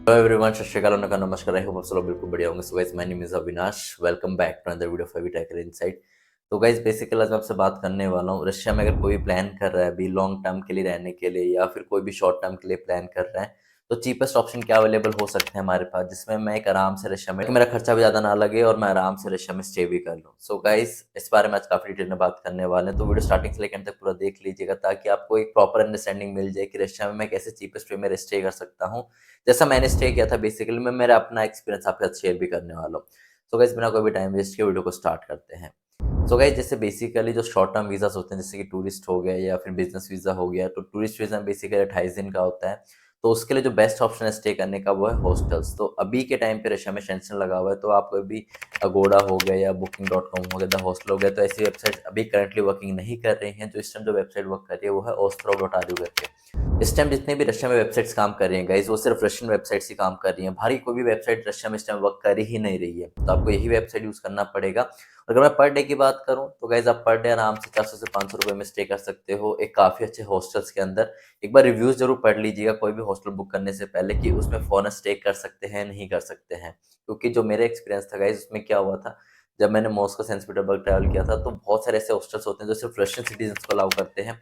Hello everyone, सत श्री अकाल, नमस्कार। आई होप आप सब लोग बिल्कुल बढ़िया होंगे। So guys, my name is Avinash. Welcome back to another video of एविटेकर इनसाइट। तो गाइस, बेसिकली आज मैं आपसे बात करने वाला हूँ, रशिया में अगर कोई प्लान कर रहा है अभी लॉन्ग टर्म के लिए रहने के लिए, या फिर कोई भी शॉर्ट टर्म के लिए प्लान कर रहा है, तो चीपेस्ट ऑप्शन क्या अवेलेबल हो सकते हैं हमारे पास, जिसमें मैं एक आराम से रशिया में, मेरा खर्चा भी ज़्यादा ना लगे और मैं आराम से रशिया में स्टे भी कर लूँ। सो गाइस, इस बारे में आज काफ़ी डिटेल में बात करने वाले हैं, तो वीडियो स्टार्टिंग से लेकर एंड तक पूरा देख लीजिएगा, ताकि आपको एक प्रॉपर अंडरस्टैंडिंग मिल जाए कि रशिया में मैं कैसे चीपेस्ट वे में स्टे कर सकता हूँ। जैसा मैंने स्टे किया था, बेसिकली मैं मेरा अपना एक्सपीरियंस आपके साथ शेयर भी करने वाला हूँ। सो गाइस, बिना कोई भी टाइम वेस्ट किए वीडियो को स्टार्ट करते हैं। सो गाइस, जैसे बेसिकली जो शॉर्ट टर्म वीज़ास होते हैं, जैसे कि टूरिस्ट हो गया या फिर बिजनेस वीज़ा हो गया, तो टूरिस्ट वीज़ा बेसिकली 28 दिन का होता है। तो उसके लिए जो बेस्ट ऑप्शन है स्टे करने का, वो है हॉस्टल्स। तो अभी के टाइम पे रशिया में सेंक्शन लगा हुआ है, तो आप अभी अगोड़ा हो गया या booking.com हो गया, द हॉस्टल हो गया, तो ऐसी वेबसाइट अभी करंटली वर्किंग नहीं कर रही हैं। जो इस टाइम जो वेबसाइट वर्क कर रही है वो है ostro.ru करके। इस टाइम जितने भी रशिया में वेबसाइट्स काम कर रही हैं गाइस, वो सिर्फ रशियन वेबसाइट्स ही काम कर रही हैं। भारी कोई भी वेबसाइट रशिया में इस टाइम वर्क कर ही नहीं रही है, तो आपको यही वेबसाइट यूज़ करना पड़ेगा। और अगर मैं पर डे की बात करूँ, तो गाइस आप पर डे आराम से 400 से 500 रुपये में स्टे कर सकते हो एक काफ़ी अच्छे हॉस्टल्स के अंदर। एक बार रिव्यूज़ ज़रूर पढ़ लीजिएगा कोई भी हॉस्टल बुक करने से पहले, कि उसमें फ़ौरन स्टे कर सकते हैं, नहीं कर सकते हैं। क्योंकि जो मेरा एक्सपीरियंस था गाइस, उसमें क्या हुआ था, जब मैंने मॉस्को सेंट पीटर्सबर्ग ट्रैवल किया था, तो बहुत सारे ऐसे हॉस्टल्स होते हैं जो सिर्फ रशियन सिटीजन्स को अलाउ करते हैं।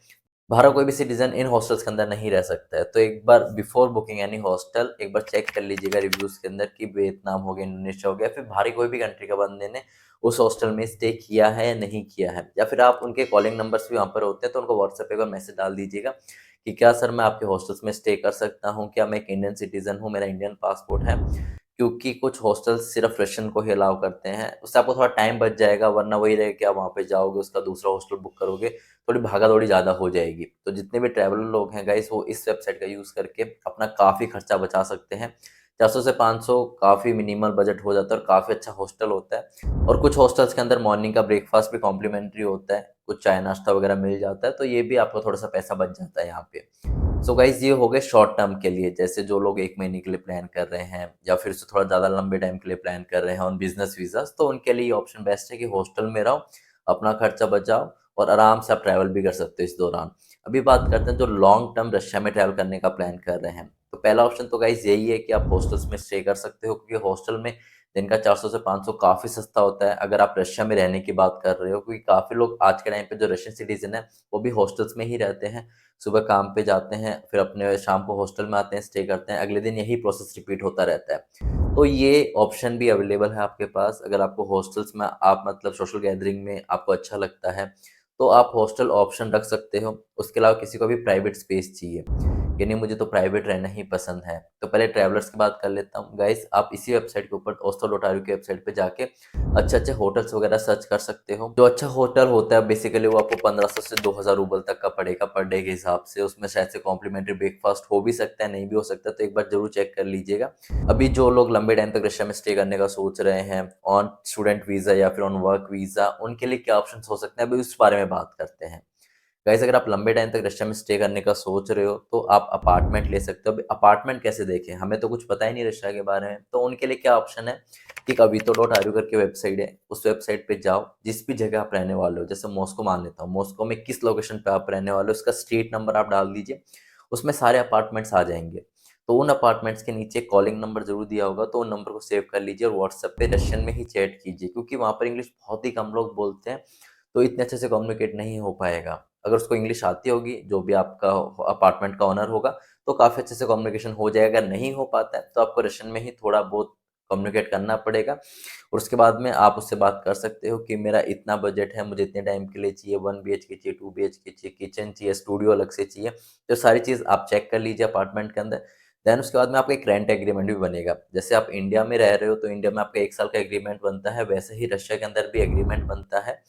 बाहर कोई भी सिटीजन इन हॉस्टल्स के अंदर नहीं रह सकता है। तो एक बार बिफोर बुकिंग एनी हॉस्टल एक बार चेक कर लीजिएगा रिव्यूज के अंदर, कि वियतनाम हो गया, इंडोनेशिया हो गया, फिर बाहरी कोई भी कंट्री का बंदे ने उस हॉस्टल में स्टे किया है या नहीं किया है। या फिर आप उनके कॉलिंग नंबर्स भी वहाँ पर होते हैं, तो उनको व्हाट्सएप पे एक बार मैसेज डाल दीजिएगा कि क्या सर मैं आपके हॉस्टल्स में स्टे कर सकता हूँ, क्या मैं एक इंडियन सिटीजन हूँ, मेरा इंडियन पासपोर्ट है। क्योंकि कुछ हॉस्टल्स सिर्फ रशियन को ही अलाउ करते हैं। उससे आपको थोड़ा टाइम बच जाएगा, वरना वही रहेगा कि आप वहाँ पे जाओगे, उसका दूसरा हॉस्टल बुक करोगे, थोड़ी भागा-दौड़ी ज़्यादा हो जाएगी। तो जितने भी ट्रैवलर लोग हैं गाइस, वो इस वेबसाइट का यूज़ करके अपना काफ़ी खर्चा बचा सकते हैं। 400 से 500 काफ़ी मिनिमल बजट हो जाता है और काफ़ी अच्छा हॉस्टल होता है। और कुछ हॉस्टल्स के अंदर मॉर्निंग का ब्रेकफास्ट भी कॉम्प्लीमेंट्री होता है, कुछ चाय नाश्ता वगैरह मिल जाता है, तो ये भी आपको थोड़ा-सा पैसा बच जाता है यहाँ पे। सो गाइज़, ये हो गए शॉर्ट टर्म के लिए, जैसे जो लोग 1 महीने के लिए प्लान कर रहे हैं या फिर उससे थोड़ा ज़्यादा लंबे टाइम के लिए प्लान कर रहे हैं ऑन बिज़नेस वीज़ाज़, तो उनके लिए ये ऑप्शन बेस्ट है कि हॉस्टल में रहो, अपना खर्चा बचाओ और आराम से आप ट्रैवल भी कर सकते हो इस दौरान। अभी बात करते हैं जो लॉन्ग टर्म रशिया में ट्रैवल करने का प्लान कर रहे हैं। तो पहला ऑप्शन तो गाइज़ यही है कि आप हॉस्टल्स में स्टे कर सकते हो, क्योंकि हॉस्टल में दिन का 400 से 500 काफ़ी सस्ता होता है, अगर आप रशिया में रहने की बात कर रहे हो। क्योंकि काफ़ी लोग आज के टाइम पे जो रशियन सिटीज़न हैं, वो भी हॉस्टल्स में ही रहते हैं। सुबह काम पे जाते हैं, फिर अपने शाम को हॉस्टल में आते हैं, स्टे करते हैं, अगले दिन यही प्रोसेस रिपीट होता रहता है। तो ये ऑप्शन भी अवेलेबल है आपके पास। अगर आपको हॉस्टल्स में आप मतलब सोशल गैदरिंग में आपको अच्छा लगता है, तो आप हॉस्टल ऑप्शन रख सकते हो। उसके अलावा किसी को भी प्राइवेट स्पेस चाहिए, कि नहीं मुझे तो प्राइवेट रहना ही पसंद है, तो पहले ट्रैवलर्स की बात कर लेता हूँ। गाइस, आप इसी वेबसाइट के ऊपर ostro.ru की वेबसाइट पे जाके अच्छे-अच्छे होटल्स वगैरह सर्च कर सकते हो। जो अच्छा होटल होता है बेसिकली वो आपको 1500 से 2000 रूबल तक का पड़ेगा पर डे के हिसाब से। उसमें शायद से कॉम्प्लीमेंट्री ब्रेकफास्ट हो भी सकता है, नहीं भी हो सकता, तो एक बार ज़रूर चेक कर लीजिएगा। अभी जो लोग लंबे टाइम तक रशिया में स्टे करने का सोच रहे हैं ऑन स्टूडेंट वीज़ा या फिर ऑन वर्क वीज़ा, उनके लिए क्या ऑप्शंस हो सकते हैं, अभी उस बारे में बात करते हैं। गाइस, अगर आप लंबे टाइम तक रशिया में स्टे करने का सोच रहे हो, तो आप अपार्टमेंट ले सकते हो। अभी अपार्टमेंट कैसे देखें, हमें तो कुछ पता ही नहीं रशिया के बारे में, तो उनके लिए क्या ऑप्शन है कि avito.ru करके वेबसाइट है, उस वेबसाइट पे जाओ, जिस भी जगह आप रहने वाले हो, जैसे मॉस्को मान लेता हूँ, मॉस्को में किस लोकेशन पे आप रहने वाले हो, उसका स्ट्रीट नंबर आप डाल दीजिए, उसमें सारे अपार्टमेंट्स आ जाएंगे। तो उन अपार्टमेंट्स के नीचे कॉलिंग नंबर जरूर दिया होगा, तो उन नंबर को सेव कर लीजिए और व्हाट्सएप पे रशियन में ही चैट कीजिए, क्योंकि वहाँ पर इंग्लिश बहुत ही कम लोग बोलते हैं, तो इतने अच्छे से कम्युनिकेट नहीं हो पाएगा। अगर उसको इंग्लिश आती होगी, जो भी आपका अपार्टमेंट का ओनर होगा, तो काफ़ी अच्छे से कम्युनिकेशन हो जाएगा। अगर नहीं हो पाता है, तो आपको रशियन में ही थोड़ा बहुत कम्युनिकेट करना पड़ेगा और उसके बाद में आप उससे बात कर सकते हो कि मेरा इतना बजट है, मुझे इतने टाइम के लिए चाहिए, 1 बीएचके चाहिए, 2 बीएचके चाहिए, किचन चाहिए, स्टूडियो अलग से चाहिए। तो सारी चीज़ आप चेक कर लीजिए अपार्टमेंट के अंदर। देन उसके बाद में आपका एक रेंट एग्रीमेंट भी बनेगा। जैसे आप इंडिया में रह रहे हो, तो इंडिया में आपका 1 साल का एग्रीमेंट बनता है, वैसे ही रशिया के अंदर भी एग्रीमेंट बनता है।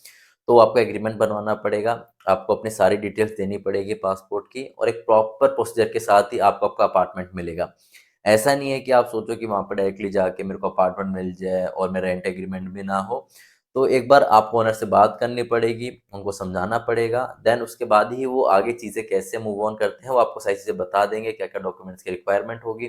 तो आपको एग्रीमेंट बनवाना पड़ेगा, आपको अपनी सारी डिटेल्स देनी पड़ेगी पासपोर्ट की, और एक प्रॉपर प्रोसीजर के साथ ही आपको आपका अपार्टमेंट मिलेगा। ऐसा नहीं है कि आप सोचो कि वहाँ पर डायरेक्टली जाके मेरे को अपार्टमेंट मिल जाए और मेरा रेंट एग्रीमेंट भी ना हो। तो एक बार आपको ओनर से बात करनी पड़ेगी, उनको समझाना पड़ेगा, देन उसके बाद ही वो आगे चीज़ें कैसे मूव ऑन करते हैं, वो आपको सारी चीज़ें बता देंगे, क्या-क्या डॉक्यूमेंट्स की रिक्वायरमेंट होगी।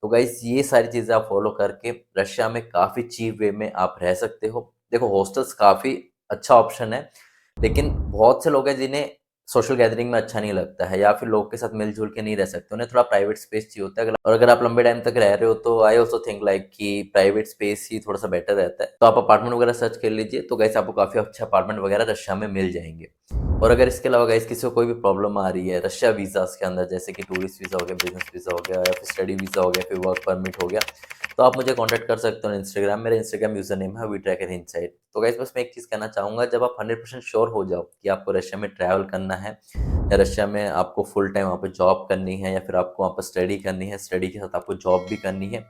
तो गाइज़, ये सारी चीज़ें आप फॉलो करके रशिया में काफ़ी चीप वे में आप रह सकते हो। देखो, हॉस्टल्स काफ़ी अच्छा ऑप्शन है, लेकिन बहुत से लोग हैं जिन्हें सोशल गैदरिंग में अच्छा नहीं लगता है या फिर लोग के साथ मिलजुल के नहीं रह सकते, उन्हें थोड़ा प्राइवेट स्पेस चाहिए होता है। और अगर आप लंबे टाइम तक रह रहे हो तो आई ऑल्सो थिंक लाइक कि प्राइवेट स्पेस ही थोड़ा सा बेटर रहता है। तो आप अपार्टमेंट वगैरह सर्च कर लीजिए, तो गैस आपको काफ़ी अच्छे अपार्टमेंट वगैरह रशिया में मिल जाएंगे। और अगर इसके अलावा गाइस किसी को कोई भी प्रॉब्लम आ रही है रशिया वीज़ास के अंदर, जैसे कि टूरिस्ट वीज़ा हो गया, बिजनेस वीज़ा हो गया, या फिर स्टडी वीज़ा हो गया, फिर वर्क परमिट हो गया, तो आप मुझे कांटेक्ट कर सकते हो इंस्टाग्राम। मेरा इंस्टाग्राम यूजर नेम है वी ट्रैकर इनसाइड। तो गाइस बस मैं एक चीज़ कहना चाहूँगा, जब आप 100% श्योर हो जाओ कि आपको रशिया में ट्रैवल करना है या रशिया में आपको फुल टाइम वहाँ पे जॉब करनी है या फिर आपको वहाँ पर स्टडी करनी है, स्टडी के साथ आपको जॉब भी करनी है,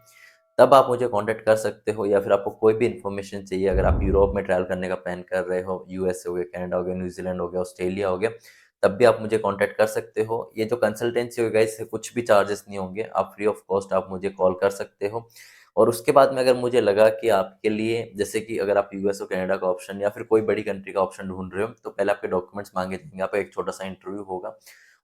तब आप मुझे कांटेक्ट कर सकते हो। या फिर आपको कोई भी इन्फॉर्मेशन चाहिए, अगर आप यूरोप में ट्रैवल करने का प्लान कर रहे हो, यूएस हो गया, कनाडा हो गया, न्यूजीलैंड हो गया, ऑस्ट्रेलिया हो गया, तब भी आप मुझे कांटेक्ट कर सकते हो। ये जो कंसल्टेंसी होगा इससे कुछ भी चार्जेस नहीं होंगे, आप फ्री ऑफ कॉस्ट आप मुझे कॉल कर सकते हो। और उसके बाद में अगर मुझे लगा कि आपके लिए, जैसे कि अगर आप यूएस और कनाडा का ऑप्शन या फिर कोई बड़ी कंट्री का ऑप्शन ढूंढ रहे हो, तो पहले आपके डॉक्यूमेंट्स मांगे जाएंगे, आपका एक छोटा सा इंटरव्यू होगा।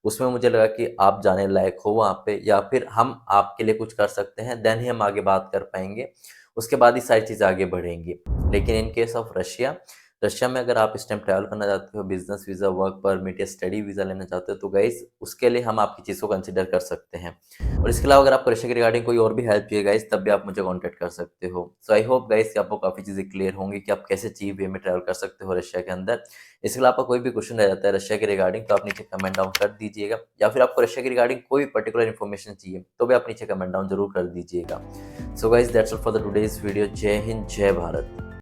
उसमें मुझे लगा कि आप जाने लायक हो वहाँ पे या फिर हम आपके लिए कुछ कर सकते हैं, देन ही हम आगे बात कर पाएंगे। उसके बाद ही सारी चीज़ें आगे बढ़ेंगी। लेकिन in case of Russia, Russia में अगर आप इस टाइम ट्रैवल करना चाहते हो, बिजनेस वीज़ा, वर्क परमिट या स्टडी वीज़ा लेना चाहते हो, तो गाइस उसके लिए हम आपकी चीज़ को कंसिडर कर सकते हैं। और इसके अलावा अगर आपको रशिया के रिगार्डिंग कोई और भी हेल्प चाहिए गाइस, तब भी आप मुझे कॉन्टैक्ट कर सकते हो। सो आई होप गाइस कि आपको काफ़ी चीज़ें क्लियर होंगी कि आप कैसे चीप वे में ट्रैवल कर सकते हो रशिया के अंदर। इसके अलावा आपका कोई भी क्वेश्चन रह जाता है रशिया के रिगार्डिंग, तो आप नीचे कमेंट डाउन कर दीजिएगा, या फिर आपको रशिया के रिगार्डिंग कोई पर्टिकुलर इन्फॉर्मेशन चाहिए, तो भी आप नीचे कमेंट डाउन जरूर कर दीजिएगा। So guys that's all for the today's video. जय हिंद, जय भारत।